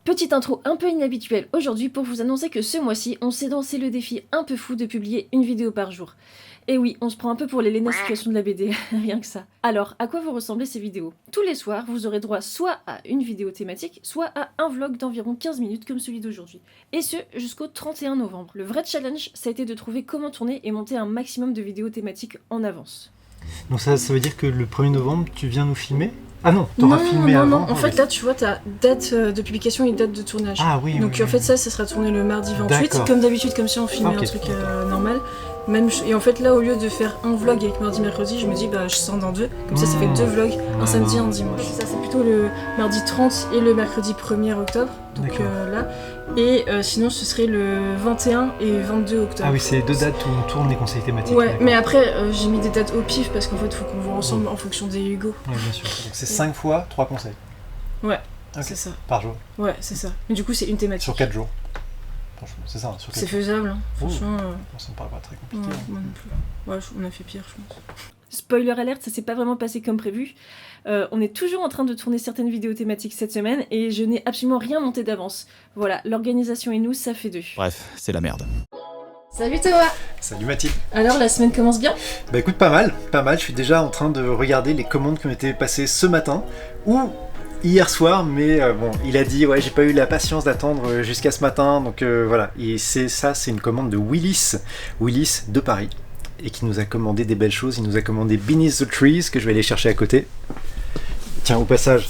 Petite intro un peu inhabituelle aujourd'hui pour vous annoncer que ce mois-ci, on s'est lancé le défi un peu fou de publier une vidéo par jour. Et oui, on se prend un peu pour les Léna situation de la BD, rien que ça. Alors, à quoi vont ressembler ces vidéos? Tous les soirs, vous aurez droit soit à une vidéo thématique, soit à un vlog d'environ 15 minutes comme celui d'aujourd'hui. Et ce, jusqu'au 31 novembre. Le vrai challenge, ça a été de trouver comment tourner et monter un maximum de vidéos thématiques en avance. Donc ça veut dire que le 1er novembre, tu viens nous filmer? Ah non, t'auras filmé avant. Non, en fait là tu vois ta date de publication et date de tournage. Ah oui. Donc oui, en fait ça sera tourné le mardi 28, comme d'habitude, comme si on filmait un truc normal. Et en fait là au lieu de faire un vlog avec mardi mercredi, je me dis bah je sors dans deux, comme ça fait deux vlogs, un samedi et un dimanche. Ça c'est plutôt le mardi 30 et le mercredi 1er octobre, donc là. Et sinon ce serait le 21 et 22 octobre. Ah oui, c'est les deux dates où on tourne les conseils thématiques. Ouais, mais après j'ai mis des dates au pif parce qu'en fait il faut qu'on voit ensemble en fonction des Hugo. Ouais, bien sûr. Donc c'est 5 fois 3 conseils. Ouais, okay. C'est ça. Par jour. Ouais, c'est ça. Mais du coup c'est une thématique. Sur 4 jours. Franchement, c'est ça, hein, sur 4 jours. C'est faisable, hein. Franchement. Ça me paraît pas très compliqué. Ouais, moi non plus. Ouais, on a fait pire, je pense. Spoiler alert, ça s'est pas vraiment passé comme prévu. On est toujours en train de tourner certaines vidéos thématiques cette semaine et je n'ai absolument rien monté d'avance. Voilà, l'organisation et nous, ça fait deux. Bref, c'est la merde. Salut Thomas! Salut Mathilde! Alors, la semaine commence bien? Bah écoute, pas mal. Je suis déjà en train de regarder les commandes qui ont été passées ce matin ou hier soir, mais bon, il a dit ouais, j'ai pas eu la patience d'attendre jusqu'à ce matin, donc voilà. Et c'est une commande de Willis de Paris, et qui nous a commandé des belles choses. Il nous a commandé Beneath the Trees, que je vais aller chercher à côté. Tiens, au passage,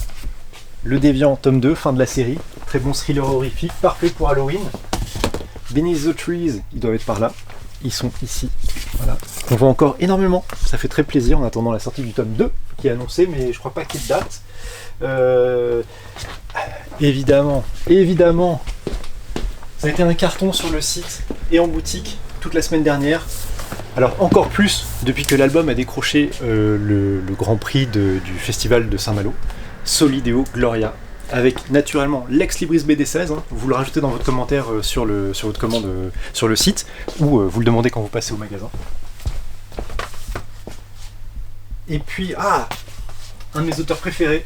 Le Déviant, tome 2, fin de la série. Très bon thriller horrifique, parfait pour Halloween. Beneath the Trees, ils doivent être par là. Ils sont ici. Voilà. On voit encore énormément. Ça fait très plaisir en attendant la sortie du tome 2, qui est annoncé, mais je crois pas qu'il y ait de date. Évidemment, ça a été un carton sur le site et en boutique toute la semaine dernière. Alors encore plus depuis que l'album a décroché le grand prix du festival de Saint-Malo, Solideo Gloria, avec naturellement l'ex Libris BD16. Hein. Vous le rajoutez dans votre commentaire sur votre commande sur le site, ou vous le demandez quand vous passez au magasin. Et puis, un de mes auteurs préférés,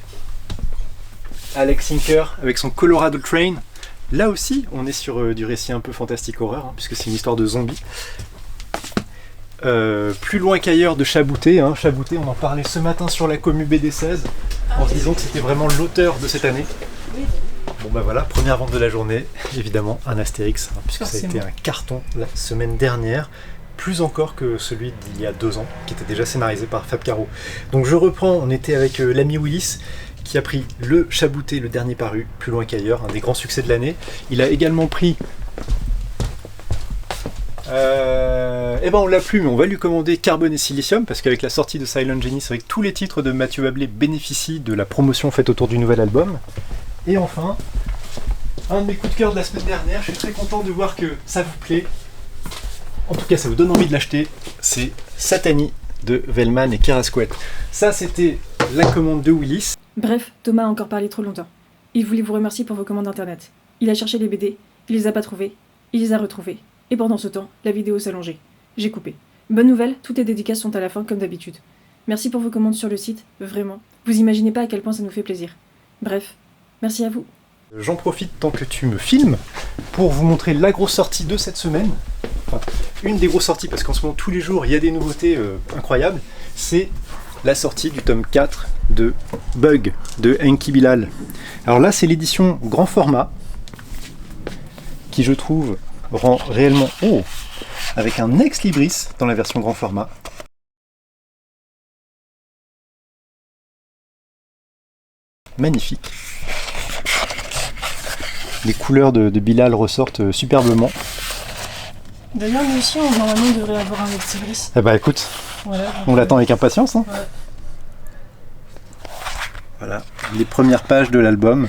Alex Sinker, avec son Colorado Train. Là aussi, on est sur du récit un peu fantastique horreur, hein, puisque c'est une histoire de zombies. Plus loin qu'ailleurs de Chabouté. Chabouté, on en parlait ce matin sur la commu BD16, en se disant que c'était vraiment l'auteur de cette année. Bon bah voilà, première vente de la journée, évidemment, un Astérix, puisque ça a été un carton la semaine dernière, plus encore que celui d'il y a 2 ans, qui était déjà scénarisé par Fab Caro. Donc je reprends, on était avec l'ami Willis, qui a pris le Chabouté, le dernier paru, Plus loin qu'ailleurs, un des grands succès de l'année. Il a également pris... on l'a plus, mais on va lui commander Carbone et Silicium, parce qu'avec la sortie de Silent Genie, c'est vrai que tous les titres de Mathieu Bablé bénéficient de la promotion faite autour du nouvel album. Et enfin, un de mes coups de cœur de la semaine dernière, je suis très content de voir que ça vous plaît. En tout cas, ça vous donne envie de l'acheter. C'est Satani de Velman et Kerasquette. Ça, c'était la commande de Willis. Bref, Thomas a encore parlé trop longtemps. Il voulait vous remercier pour vos commandes internet. Il a cherché les BD, il les a pas trouvées, il les a retrouvées. Et pendant ce temps, la vidéo s'allongeait. J'ai coupé. Bonne nouvelle, toutes les dédicaces sont à la fin comme d'habitude. Merci pour vos commandes sur le site, vraiment. Vous imaginez pas à quel point ça nous fait plaisir. Bref, merci à vous. J'en profite tant que tu me filmes pour vous montrer la grosse sortie de cette semaine. Enfin, une des grosses sorties, parce qu'en ce moment, tous les jours, il y a des nouveautés incroyables. C'est la sortie du tome 4 de Bug, de Enki Bilal. Alors là, c'est l'édition grand format, qui je trouve rend réellement... avec un ex libris dans la version grand format. Magnifique. Les couleurs de Bilal ressortent superbement. D'ailleurs, nous aussi, on normalement devrait avoir un ex libris. Eh bah écoute, voilà, on l'attend avec impatience. Hein. Ouais. Voilà, les premières pages de l'album.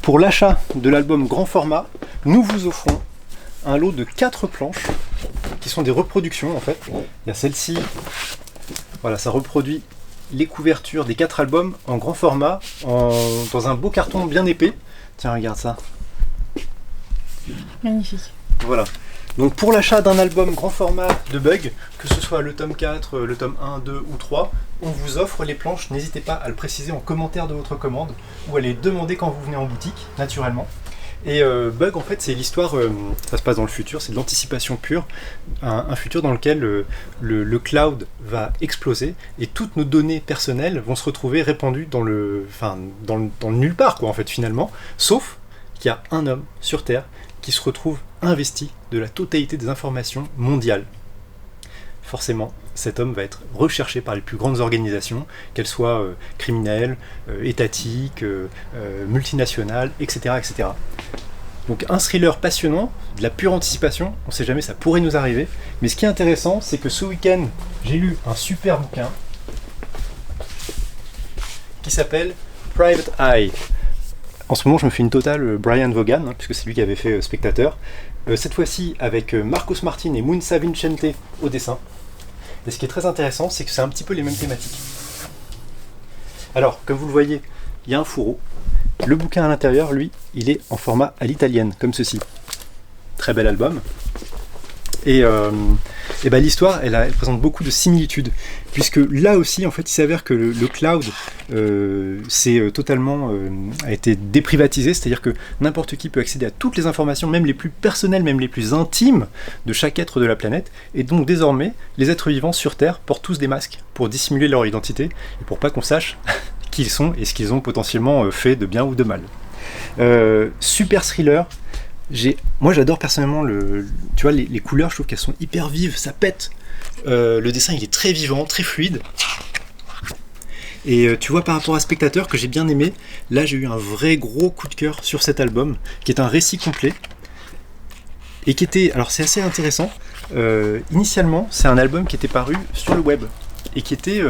Pour l'achat de l'album grand format, nous vous offrons un lot de 4 planches qui sont des reproductions en fait. Il y a celle-ci, voilà, ça reproduit les couvertures des 4 albums en grand format, dans un beau carton bien épais. Tiens, regarde ça. Magnifique. Voilà. Donc pour l'achat d'un album grand format de Bug, que ce soit le tome 4, le tome 1, 2 ou 3, on vous offre les planches. N'hésitez pas à le préciser en commentaire de votre commande ou à les demander quand vous venez en boutique, naturellement. Et Bug, en fait, c'est l'histoire, ça se passe dans le futur, c'est de l'anticipation pure, un futur dans lequel le cloud va exploser et toutes nos données personnelles vont se retrouver répandues dans le nulle part, quoi, en fait, finalement, sauf qu'il y a un homme sur Terre qui se retrouve investi de la totalité des informations mondiales. Forcément, cet homme va être recherché par les plus grandes organisations, qu'elles soient criminelles, étatiques, multinationales, etc., etc. Donc un thriller passionnant, de la pure anticipation, on ne sait jamais, ça pourrait nous arriver. Mais ce qui est intéressant, c'est que ce week-end, j'ai lu un super bouquin qui s'appelle Private Eye. En ce moment, je me fais une totale Brian Vaughan, puisque c'est lui qui avait fait Spectateur. Cette fois-ci avec Marcos Martin et Munsa Vincente au dessin. Et ce qui est très intéressant, c'est que c'est un petit peu les mêmes thématiques. Alors, comme vous le voyez, il y a un fourreau. Le bouquin à l'intérieur, lui, il est en format à l'italienne, comme ceci. Très bel album. Et l'histoire, elle présente beaucoup de similitudes, puisque là aussi, en fait, il s'avère que le cloud a été déprivatisé, c'est-à-dire que n'importe qui peut accéder à toutes les informations, même les plus personnelles, même les plus intimes de chaque être de la planète, et donc désormais, les êtres vivants sur Terre portent tous des masques pour dissimuler leur identité, et pour pas qu'on sache qui ils sont et ce qu'ils ont potentiellement fait de bien ou de mal. Super thriller. Moi j'adore personnellement tu vois, les couleurs, je trouve qu'elles sont hyper vives, ça pète. Le dessin il est très vivant, très fluide. Et tu vois, par rapport à Spectateur que j'ai bien aimé, là j'ai eu un vrai gros coup de cœur sur cet album, qui est un récit complet. Et qui était, alors c'est assez intéressant, initialement c'est un album qui était paru sur le web, et qui était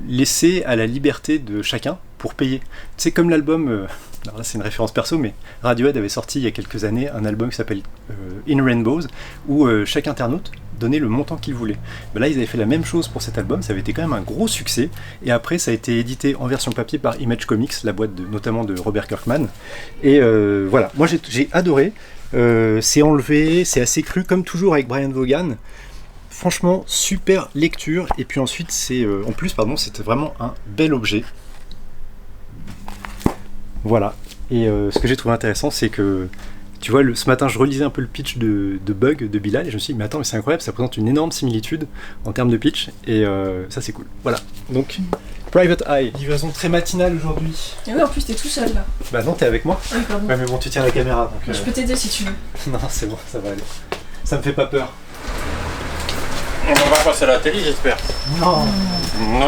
laissé à la liberté de chacun pour payer. C'est comme l'album, alors là c'est une référence perso, mais Radiohead avait sorti il y a quelques années un album qui s'appelle In Rainbows, où chaque internaute donnait le montant qu'il voulait. Ben là ils avaient fait la même chose pour cet album, ça avait été quand même un gros succès, et après ça a été édité en version papier par Image Comics, la boîte notamment de Robert Kirkman, et voilà, moi j'ai adoré, c'est enlevé, c'est assez cru, comme toujours avec Brian Vaughan. Franchement, super lecture, et puis ensuite c'était vraiment un bel objet. Voilà, et ce que j'ai trouvé intéressant, c'est que, tu vois, ce matin je relisais un peu le pitch de Bug de Bilal, et je me suis dit, mais attends, mais c'est incroyable, ça présente une énorme similitude en termes de pitch, et ça c'est cool. Voilà, donc Private Eye, livraison très matinale aujourd'hui. Et oui, en plus t'es tout seul là. Bah non, t'es avec moi. Oui, pardon. Ouais, mais bon, tu tiens la caméra, donc... Je peux t'aider si tu veux. Non, c'est bon, ça va aller. Ça me fait pas peur. On va passer à la télé, j'espère. Non. Non.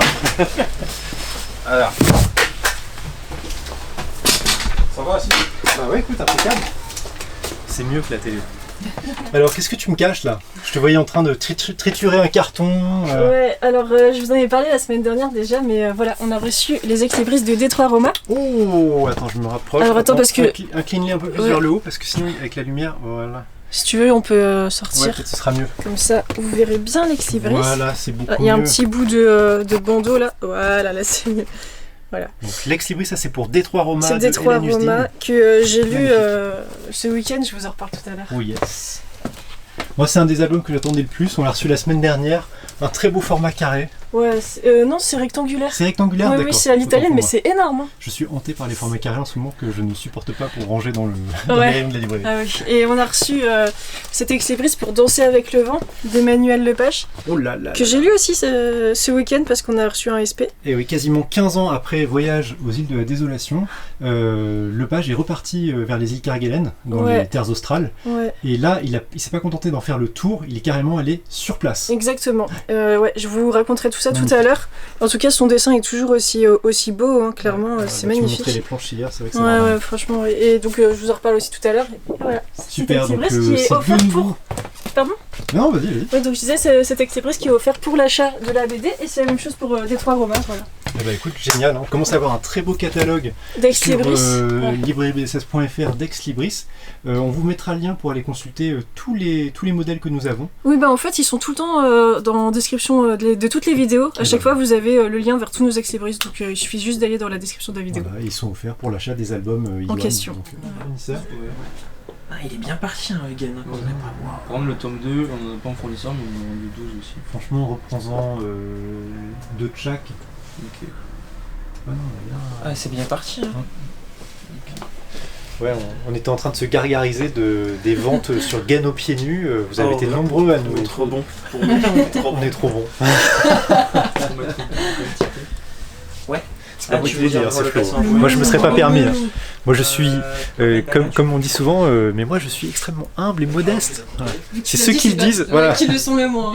Alors. Ça va, si? Bah ouais, écoute, impeccable. C'est mieux que la télé. Alors, qu'est-ce que tu me caches là? Je te voyais en train de triturer un carton. Ouais, alors je vous en ai parlé la semaine dernière déjà, mais voilà, on a reçu les ex-libris de Détroit Roma. Oh, attends, je me rapproche. Alors attends, parce que... Incline-les un peu plus vers le haut, parce que sinon, avec la lumière, voilà. Si tu veux, on peut sortir. Ouais, peut-être ce sera mieux. Comme ça, vous verrez bien l'ex-libris. Voilà, c'est beaucoup mieux. Il y a un petit bout de bandeau là. Voilà, là c'est mieux. Voilà. Donc l'ex-libris, ça c'est pour Détroit Roma. C'est Détroit Roma que j'ai lu ce week-end, je vous en reparle tout à l'heure. Oh yes. Moi, c'est un des albums que j'attendais le plus. On l'a reçu la semaine dernière. Un très beau format carré. Ouais, non, c'est rectangulaire. C'est rectangulaire, ouais, d'accord. Oui, c'est à l'italienne, mais c'est énorme. Hein. Je suis hanté par les formats carrés en ce moment que je ne supporte pas pour ranger dans le rayon de la librairie. Ah oui. Et on a reçu cet ex-libris pour Danser avec le vent d'Emmanuel Lepage. Oh là là. Que j'ai lu aussi ce week-end parce qu'on a reçu un SP. Et oui, quasiment 15 ans après Voyage aux îles de la Désolation, Lepage est reparti vers les îles Kerguelen, dans les terres australes. Ouais. Et là, il s'est pas contenté d'en faire le tour, il est carrément allé sur place. Exactement. Ouais, je vous raconterai tout ça tout à l'heure. En tout cas, son dessin est toujours aussi beau, hein, clairement, c'est magnifique. Tu m'as montré les planches hier, c'est vrai que c'est ouais, franchement. Et donc, je vous en reparle aussi tout à l'heure. Voilà. Super, donc qui est offert pour... Pardon? Non, vas-y. Ouais, donc je disais, cet ex-libris qui est offert pour l'achat de la BD, et c'est la même chose pour Détroit Roma, voilà. Eh ben écoute, génial, hein. On commence à avoir un très beau catalogue d'ex-libris sur librairiebds16.fr d'ex-libris. On vous mettra le lien pour aller consulter tous les modèles que nous avons. Oui, bah en fait, ils sont tout le temps dans la description de toutes les vidéos. À chaque fois, vous avez le lien vers tous nos ex-libris, donc il suffit juste d'aller dans la description de la vidéo. Voilà, ils sont offerts pour l'achat des albums en question. Donc, Ah, il est bien parti, hein, Egan, quand on est pas. Par contre, le tome 2, on n'en a pas en fournisseur, mais on en a eu 12 aussi. Franchement, reprends-en 2 de chaque. Ok. Ouais, non, on a bien... Ah, c'est bien parti, hein. Ouais, on était en train de se gargariser des ventes sur Gano pieds nus. Vous avez été nombreux à nous. On est trop bon. On est trop bons. Ouais. C'est pas moi qui l'ai dit, c'est Flo. Moi je me serais pas permis. Hein. Moi je suis, comme on dit souvent, mais moi je suis extrêmement humble et modeste. Voilà. C'est ceux qui le disent. Voilà. Qui le sont le moins.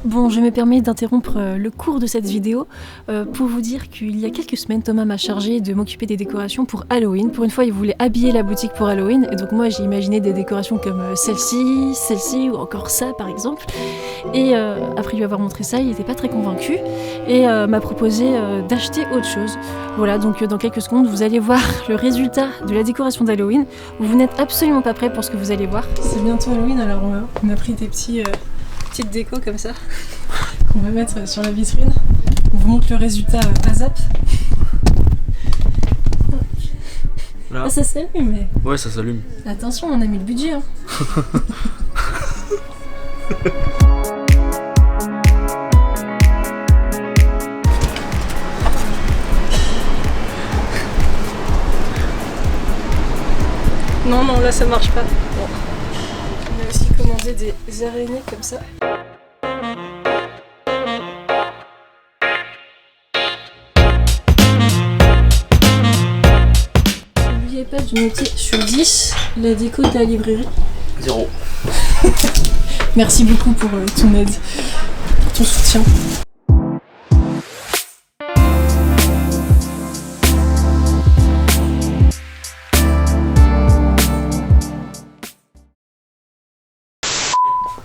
Bon, je me permets d'interrompre le cours de cette vidéo pour vous dire qu'il y a quelques semaines, Thomas m'a chargé de m'occuper des décorations pour Halloween. Pour une fois, il voulait habiller la boutique pour Halloween, et donc moi j'ai imaginé des décorations comme celle-ci ou encore ça par exemple. Et après lui avoir montré ça, il n'était pas très convaincu et m'a proposé d'acheter autre chose. Voilà, donc dans quelques secondes, vous allez voir le résultat de la décoration d'Halloween. Vous n'êtes absolument pas prêts pour ce que vous allez voir. C'est bientôt Halloween, alors on a pris des petites déco comme ça qu'on va mettre sur la vitrine. On vous montre le résultat à zap. Là. Ah, ça s'allume, mais Ouais, ça s'allume. attention, on a mis le budget. Hein. Non, là ça marche pas. Bon. On a aussi commandé des araignées comme ça. N'oubliez pas de noter sur 10 la déco de la librairie. 0. Merci beaucoup pour ton aide, pour ton soutien.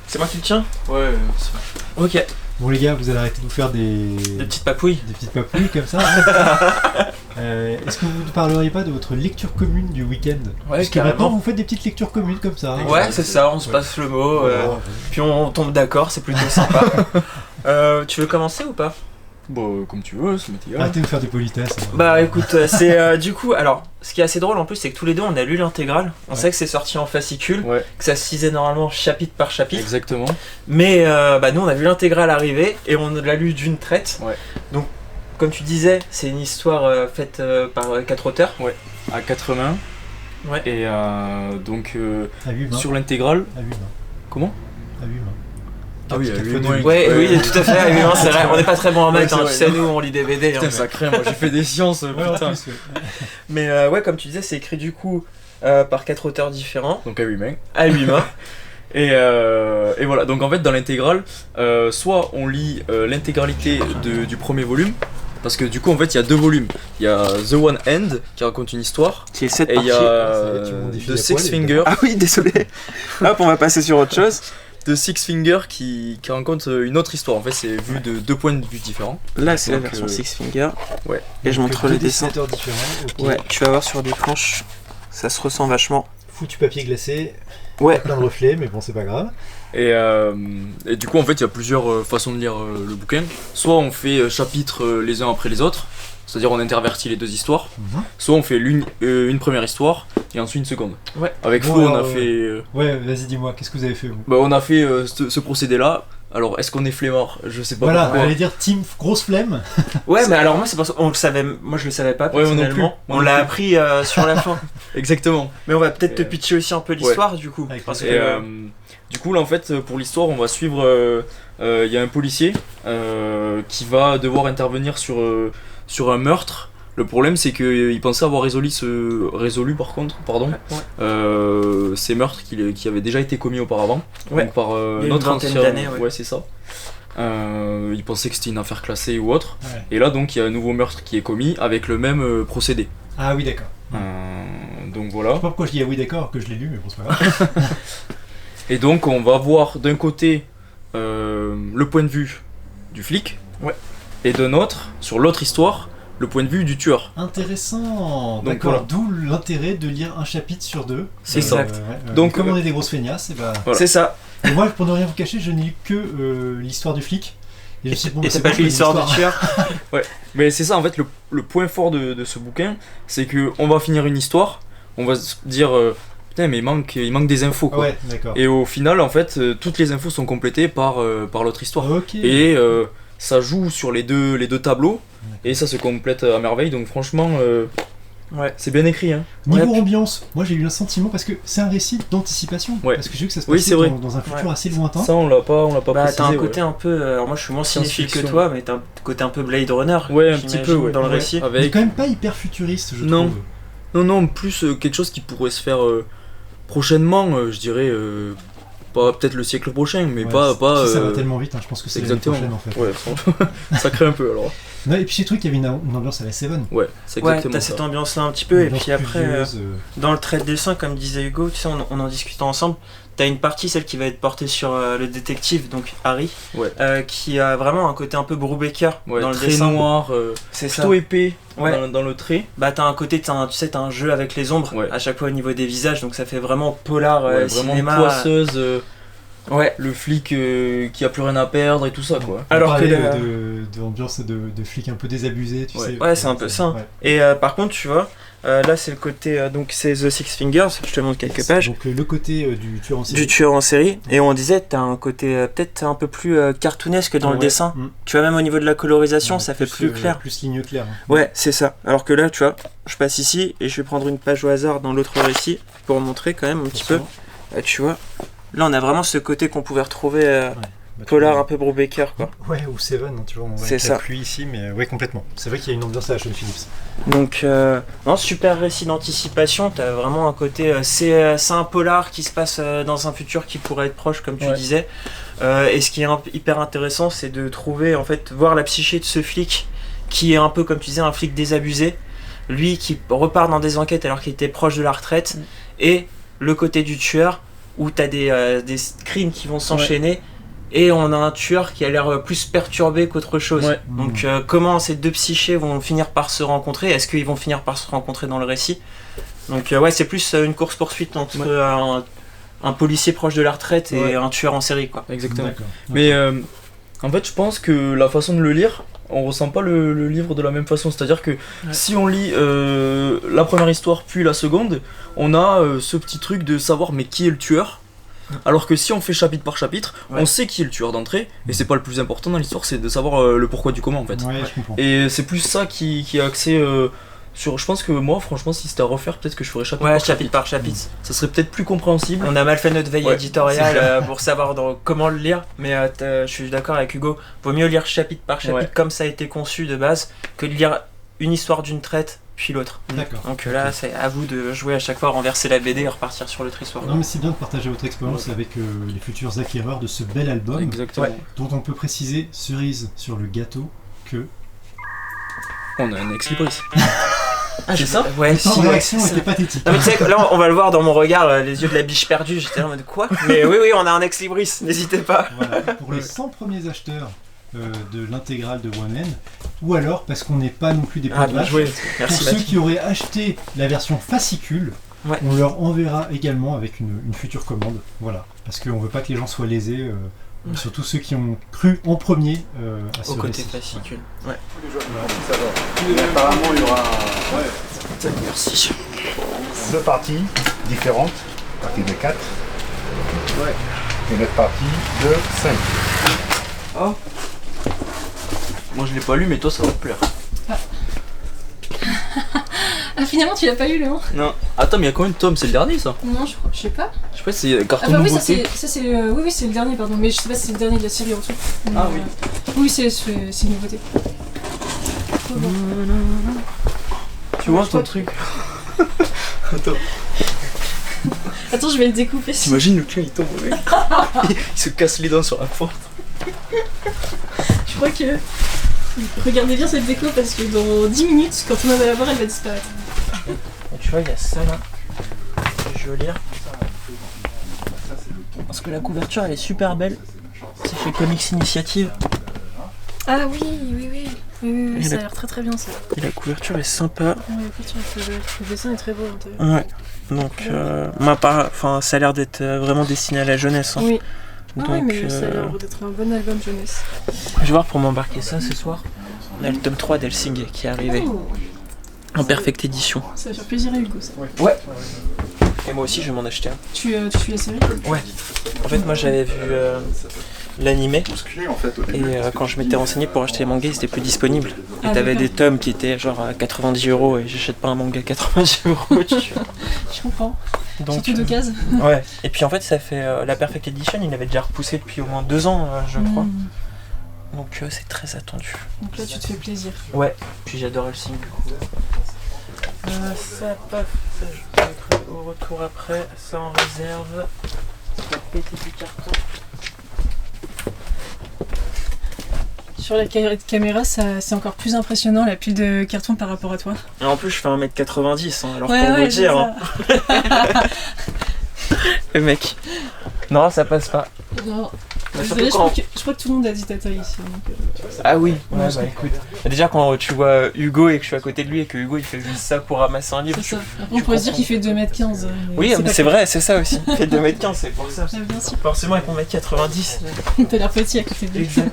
C'est moi qui le tiens? Ouais, c'est bon. Ok. Bon les gars, vous allez arrêter de vous faire Des petites papouilles. des petites papouilles comme ça. Est-ce que vous ne parleriez pas de votre lecture commune du week-end? Parce que maintenant vous faites des petites lectures communes comme ça. Hein. Ouais, c'est ça, on se passe le mot, puis on tombe d'accord, c'est plutôt sympa. Tu veux commencer ou pas? Bon, comme tu veux, ça m'est égal. Arrêtez de faire des politesses. Hein. Bah écoute, c'est du coup, alors, ce qui est assez drôle en plus, c'est que tous les deux on a lu l'intégrale. On sait que c'est sorti en fascicule, Ouais, que ça se lisait normalement chapitre par chapitre. exactement. Mais bah nous on a vu l'intégrale arriver et on l'a lu d'une traite. Ouais. Donc, comme tu disais, c'est une histoire faite par 4 auteurs. À 4 mains. Ouais. Et donc, À 8 mains. sur l'intégrale. À 8 mains. Comment? À 8 mains. Ah oui, à Quatre 8 fois mains. deux. Ouais, oui, tout à fait, évidemment, c'est vrai, on n'est pas très bon en maths, Ouais, hein, c'est tu vrai. sais, nous on lit des BD. Putain, hein, ça craint, moi j'ai fait des sciences, Ouais, en putain. plus, ouais. mais ouais, comme tu disais, c'est écrit du coup par 4 auteurs différents, Donc à 8 mains. à 8 mains. Et voilà, donc en fait dans l'intégrale, soit on lit l'intégralité du premier volume, parce que du coup en fait il y a 2 volumes. Il y a The One End qui raconte une histoire, Qui est 7 et il y Ça y a est, tu m'en défiles The à Six poil, Finger. Ah oui, désolé. Hop, on va passer sur autre chose. The Six Finger qui raconte une autre histoire. En fait c'est vu de 2 points de vue différents. Là, c'est la Donc, version Six Finger. Ouais. Et je Donc, montre deux le dessin. dessinateurs différents. Ok. Ouais, tu vas voir sur des planches, ça se ressent vachement. Foutu papier glacé. Ouais. Plein de reflets, mais bon, c'est pas grave. Et du coup en fait il y a plusieurs façons de lire le bouquin. Soit on fait chapitres les uns après les autres, c'est-à-dire on intervertit les 2 histoires. Soit on fait une première histoire et ensuite une seconde. Ouais. Avec Bon, Flo on a alors, fait... Ouais, vas-y, dis-moi, qu'est-ce que vous avez fait vous? Bah, on a fait ce procédé-là. Alors, est-ce qu'on est flemmard? Je sais pas Voilà, pourquoi. allez dire team grosse flemme. Ouais, mais alors moi, c'est parce qu'on le savait, moi je le savais pas Ouais, moi non personnellement. plus. On l'a appris sur la fin. Exactement. Mais on va peut-être te pitcher aussi un peu l'histoire du coup. Avec Parce Et que du coup, là, en fait, pour l'histoire, on va suivre. Il y a un policier qui va devoir intervenir sur un meurtre. Le problème, c'est qu'il pensait avoir résolu ces meurtres qui avaient déjà été commis auparavant. Ouais. Donc par Il y a notre une vingtaine ancien. d'années, ouais. Ouais, c'est ça. Il pensait que c'était une affaire classée ou autre. Ouais. Et là, donc, il y a un nouveau meurtre qui est commis avec le même procédé. Ah oui, d'accord. Donc Je voilà. sais pas pourquoi je dis ah oui, d'accord, que je l'ai lu, mais bon, c'est pas grave. Et donc, on va voir d'un côté le point de vue du flic. Ouais. Et d'un autre, sur l'autre histoire, le point de vue du tueur. Intéressant. Donc, D'accord, voilà. d'où l'intérêt de lire un chapitre sur 2. C'est ça. Donc, Donc, comme on est des grosses feignasses, et bah... Voilà. c'est ça. Et moi, pour ne rien vous cacher, je n'ai lu que l'histoire du flic. Et je me suis dit, bon, Et c'est t'as pas bon, lu je l'histoire connais du tueur? Mais c'est ça, en fait, le point fort de ce bouquin, c'est que on va finir une histoire, on va se dire putain, mais il manque des infos quoi. Ouais, d'accord. Et au final, en fait, toutes les infos sont complétées par l'autre histoire. Ok. Et ça joue sur les deux tableaux, et ça se complète à merveille, donc franchement, c'est bien écrit. Hein. Niveau ambiance, moi j'ai eu un sentiment parce que c'est un récit d'anticipation. Ouais. Parce que j'ai vu que ça se Oui, passait c'est vrai. dans un futur assez lointain. Ça, on l'a pas Bah, précisé. t'as un côté ouais. un peu. Alors, moi, je suis moins cinéphile que Science-fiction. toi, mais t'as un côté un peu Blade Runner. Ouais, un petit j'imagine, peu, ouais. dans le Ouais. récit. Mais Avec... quand même pas hyper futuriste, je Non. trouve. Non, plus quelque chose qui pourrait se faire prochainement, je dirais. Pas peut-être le siècle prochain, mais Ouais, pas. ça va tellement vite, hein, je pense que c'est l'année Exactement. prochaine en fait. Ouais, franchement, ça crée un peu alors. Ouais, et puis j'ai trouvé qu'il y avait une ambiance à la Seven. Ouais, c'est Ouais, exactement t'as ça. cette ambiance-là un petit peu, et Une puis ambiance après, pluvieuse, dans le trait de dessin, comme disait Hugo, tu sais, on en discutait ensemble. T'as une partie, celle qui va être portée sur le détective, donc Harry, Ouais. qui a vraiment un côté un peu Brubaker Ouais, dans le très dessin. noir, C'est ça. plutôt épais Ouais. dans le trait. Bah t'as un côté, tu sais, t'as un jeu avec les ombres Ouais. à chaque fois au niveau des visages, donc ça fait vraiment polar Ouais, vraiment cinéma. poisseuse, Ouais. le flic qui a plus rien à perdre et tout ça quoi. on Alors que parlait, la- d'ambiance de flics un peu désabusés, tu Ouais. sais. Ouais, c'est un peu ça. Ouais. Et par contre, tu vois, là c'est le côté, donc c'est The Six Fingers, je te montre quelques pages. Donc le côté du tueur en série. Du tueur en série, et on disait t'as un côté peut-être un peu plus cartoonesque dans le Ouais. dessin. Mm. Tu vois, même au niveau de la colorisation, Ouais, ça fait plus clair. Plus ligne claire. hein. Ouais, c'est ça. Alors que là, tu vois, je passe ici et je vais prendre une page au hasard dans l'autre récit pour montrer quand même un petit peu. Tu vois, là on a vraiment ce côté qu'on pouvait retrouver Bah, tu polar vois. un peu Brubaker quoi. Ouais, ou Seven, hein, tu vois, on voit C'est avec ça. la pluie ici, mais ouais, complètement. C'est vrai qu'il y a une ambiance à la Sean Phillips. Donc, non, super récit d'anticipation. T'as vraiment un côté. C'est un polar qui se passe dans un futur qui pourrait être proche, comme tu Ouais. disais. Et ce qui est hyper intéressant, c'est de trouver, en fait, voir la psyché de ce flic qui est un peu, comme tu disais, un flic désabusé. Lui qui repart dans des enquêtes alors qu'il était proche de la retraite. Et le côté du tueur où t'as des crimes qui vont s'enchaîner. Et on a un tueur qui a l'air plus perturbé qu'autre chose. Ouais. Donc comment ces deux psychés vont finir par se rencontrer? Est-ce qu'ils vont finir par se rencontrer dans le récit? Donc ouais, c'est plus une course-poursuite entre un policier proche de la retraite et Ouais. un tueur en série quoi. Exactement. D'accord. Mais en fait, je pense que la façon de le lire, on ressent pas le livre de la même façon. C'est-à-dire que si on lit la première histoire puis la seconde, on a ce petit truc de savoir mais qui est le tueur. Alors que si on fait chapitre par chapitre, on sait qui est le tueur d'entrée, et c'est pas le plus important dans l'histoire, c'est de savoir le pourquoi du comment en fait. Ouais, je comprends. Et c'est plus ça qui est axé sur. Je pense que moi, franchement, si c'était à refaire, peut-être que je ferais chapitre Ouais, par chapitre par chapitre. Ça serait peut-être plus compréhensible. On a mal fait notre veille Ouais, éditoriale c'est pour savoir comment le lire, mais je suis d'accord avec Hugo. Vaut mieux lire chapitre par chapitre Ouais. comme ça a été conçu de base que de lire une histoire d'une traite puis l'autre. D'accord. Donc là, c'est à vous de jouer à chaque fois, renverser la BD et repartir sur l'autre histoire. Non, mais c'est bien de partager votre expérience avec les futurs acquéreurs de ce bel album, Exactement. dont on peut préciser, cerise sur le gâteau, que On a un ex libris. Ah, c'est ça Ouais, le temps si, de ouais, réaction c'est ça. était pathétique. Non mais tu sais que là on va le voir dans mon regard, les yeux de la biche perdue, j'étais là en mode quoi? Mais oui on a un ex libris, n'hésitez pas. Voilà, pour les 100 premiers acheteurs de l'intégrale de One Man, ou alors parce qu'on n'est pas non plus des Ah potes bien vaches, joué, pour merci ceux Mathieu. qui auraient acheté la version fascicule, Ouais. on leur enverra également avec une future commande. Voilà, parce qu'on veut pas que les gens soient lésés, surtout ceux qui ont cru en premier à ce Au côté récit. fascicule. Ouais. Apparemment, il y aura Merci. deux parties différentes, partie de 4 et l'autre partie de 5. Moi je l'ai pas lu, mais toi ça va te plaire. Ah, finalement, tu l'as pas lu, Léon? Non. Attends, mais il y a combien de tomes? C'est le dernier ça? Non, je sais pas. Je sais pas, c'est carton Ah bah oui, nouveauté. ça c'est oui, c'est le dernier, pardon. Mais je sais pas si c'est le dernier de la série en dessous. Mais, Ah oui. Oui, c'est une nouveauté. Oh, bon. Tu vois ton truc? Attends. Attends, je vais le découper. T'imagines le client il tombe mec. Il se casse les dents sur la porte. Je crois que... Regardez bien cette déco parce que dans 10 minutes, quand on va la voir, elle va disparaître. Et tu vois, il y a ça là. Je veux lire. Parce que la couverture elle est super belle. C'est chez Comics Initiative. Ah oui, oui, oui. Oui, Et ça a la- l'air très très bien ça. Et la couverture est sympa. Ouais, la couverture est très belle. Le dessin est très beau à l'intérieur. Ouais. Donc, enfin, ça a l'air d'être vraiment destiné à la jeunesse. Hein. Oui. Ah Donc, ouais, mais ça a l'air d'être un bon album jeunesse. je vais voir pour m'embarquer ça ce soir. On a le tome 3 d'Helsing qui est arrivé. Oh, En perfecte édition. ça va faire plaisir à Hugo ça. Ouais. Et moi aussi, je vais m'en acheter un. Tu suis la série? Ouais. En fait, moi, j'avais vu l'animé. En fait, au Et début, quand je m'étais renseigné pour acheter les mangas, ils étaient plus disponibles. Et Ah, t'avais d'accord. des tomes qui étaient genre à 90 € et j'achète pas un manga à 90 €. Je comprends. Donc, Surtout de cases. ouais. Et puis en fait, ça fait la Perfect Edition, il avait déjà repoussé depuis au moins 2 ans, je crois. Donc c'est très attendu. Donc là, tu te fais plaisir. Ouais. Puis j'adore le signe du coup. Ça, paf, ça je peux mettre au retour après, ça en réserve. Ça va péter du carton. Sur la caméra, c'est encore plus impressionnant la pile de carton par rapport à toi. Et en plus, je fais 1m90, hein, alors Ouais, pour ouais, vous dire. Hein. Le mec. Non, ça passe pas. Non. Mais Désolé, surtout je crois que tout le monde a dit ta taille ici. Donc, Ah oui, ouais, je bah écoute. Déjà quand tu vois Hugo et que je suis à côté de lui et que Hugo il fait juste ça pour ramasser un livre. c'est ça. Après, on pourrait se dire qu'il fait 2m15. Oui, mais pas c'est que- vrai, c'est ça aussi. Il fait 2m15, c'est pour ça. Ah, bien sûr. Forcément avec mon mec 90. T'as l'air petit à côté de lui. Exact.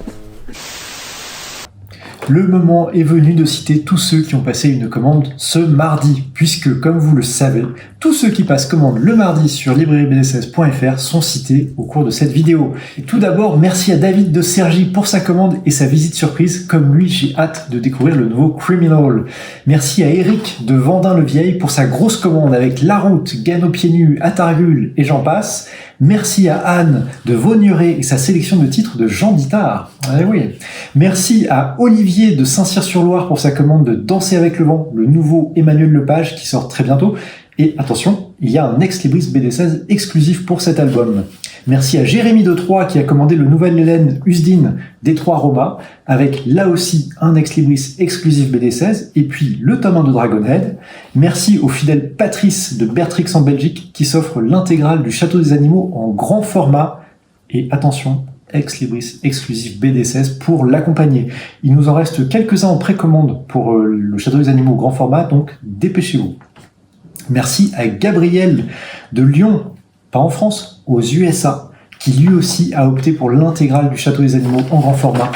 Le moment est venu de citer tous ceux qui ont passé une commande ce mardi, puisque, comme vous le savez, tous ceux qui passent commande le mardi sur librairiebd16.fr sont cités au cours de cette vidéo. Et tout d'abord, merci à David de Sergi pour sa commande et sa visite surprise. Comme lui, j'ai hâte de découvrir le nouveau Criminal. Merci à Eric de Vendin-le-Vieil pour sa grosse commande avec La Route, Gano Pieds Nus, Atargul et j'en passe. Merci à Anne de Vaugneray et sa sélection de titres de Jean Dittard. Ah oui. Merci à Olivier de Saint-Cyr-sur-Loire pour sa commande de Danser avec le vent, le nouveau Emmanuel Lepage qui sort très bientôt. Et attention, il y a un ex-libris BD16 exclusif pour cet album. Merci à Jérémy de Troyes qui a commandé le nouvel Hélène Usdin des Trois Roma, avec là aussi un ex-libris exclusif BD16, et puis le tome 1 de Dragonhead. Merci au fidèle Patrice de Bertrix en Belgique qui s'offre l'intégrale du Château des Animaux en grand format. Et attention, ex-libris exclusif BD16 pour l'accompagner. Il nous en reste quelques-uns en précommande pour le Château des Animaux grand format, donc dépêchez-vous. Merci à Gabriel de Lyon, pas en France, aux USA, qui lui aussi a opté pour l'intégrale du Château des Animaux en grand format.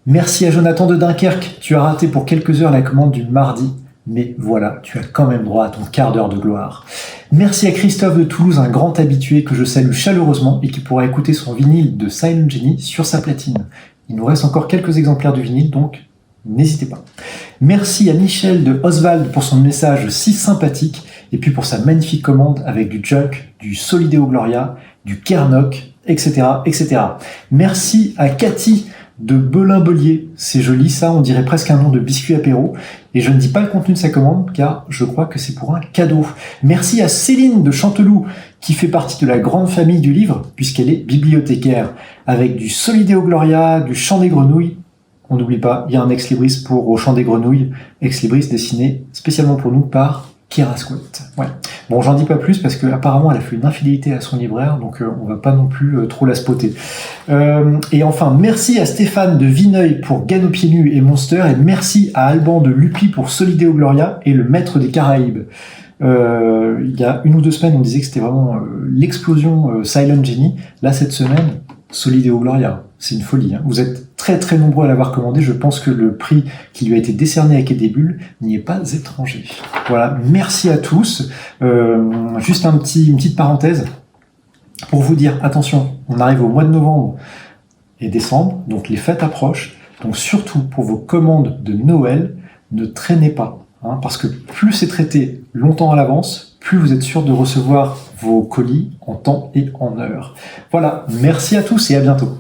Merci à Jonathan de Dunkerque, tu as raté pour quelques heures la commande du mardi, mais voilà, tu as quand même droit à ton quart d'heure de gloire. Merci à Christophe de Toulouse, un grand habitué que je salue chaleureusement et qui pourra écouter son vinyle de Silent Genie sur sa platine. Il nous reste encore quelques exemplaires du vinyle, donc n'hésitez pas. Merci à Michel de Oswald pour son message si sympathique et puis pour sa magnifique commande avec du Junk, du Solideo Gloria, du Kernok, etc., etc. Merci à Cathy de Belin-Belier. C'est joli ça, on dirait presque un nom de biscuit apéro. Et je ne dis pas le contenu de sa commande car je crois que c'est pour un cadeau. Merci à Céline de Chanteloup qui fait partie de la grande famille du livre puisqu'elle est bibliothécaire avec du Solideo Gloria, du Chant des Grenouilles. On n'oublie pas, il y a un ex-libris pour Au Chant des Grenouilles, ex-libris dessiné spécialement pour nous par Kira Squat. Ouais. Bon, j'en dis pas plus parce qu'apparemment elle a fait une infidélité à son libraire, donc on va pas non plus trop la spotter. Et enfin, merci à Stéphane de Vineuil pour Gano Pieds Nus et Monster, et merci à Alban de Lupi pour Solideo Gloria et Le Maître des Caraïbes. Il y a 1 ou 2 semaines, on disait que c'était vraiment l'explosion Silent Genie. Là, cette semaine, Solideo Gloria, c'est une folie. Hein. Vous êtes très très nombreux à l'avoir commandé. Je pense que le prix qui lui a été décerné à Quai des Bulles n'y est pas étranger. Voilà, merci à tous. Juste une petite parenthèse pour vous dire, attention, on arrive au mois de novembre et décembre, donc les fêtes approchent. Donc surtout pour vos commandes de Noël, ne traînez pas. Hein, parce que plus c'est traité longtemps à l'avance, plus vous êtes sûr de recevoir vos colis en temps et en heure. Voilà, merci à tous et à bientôt.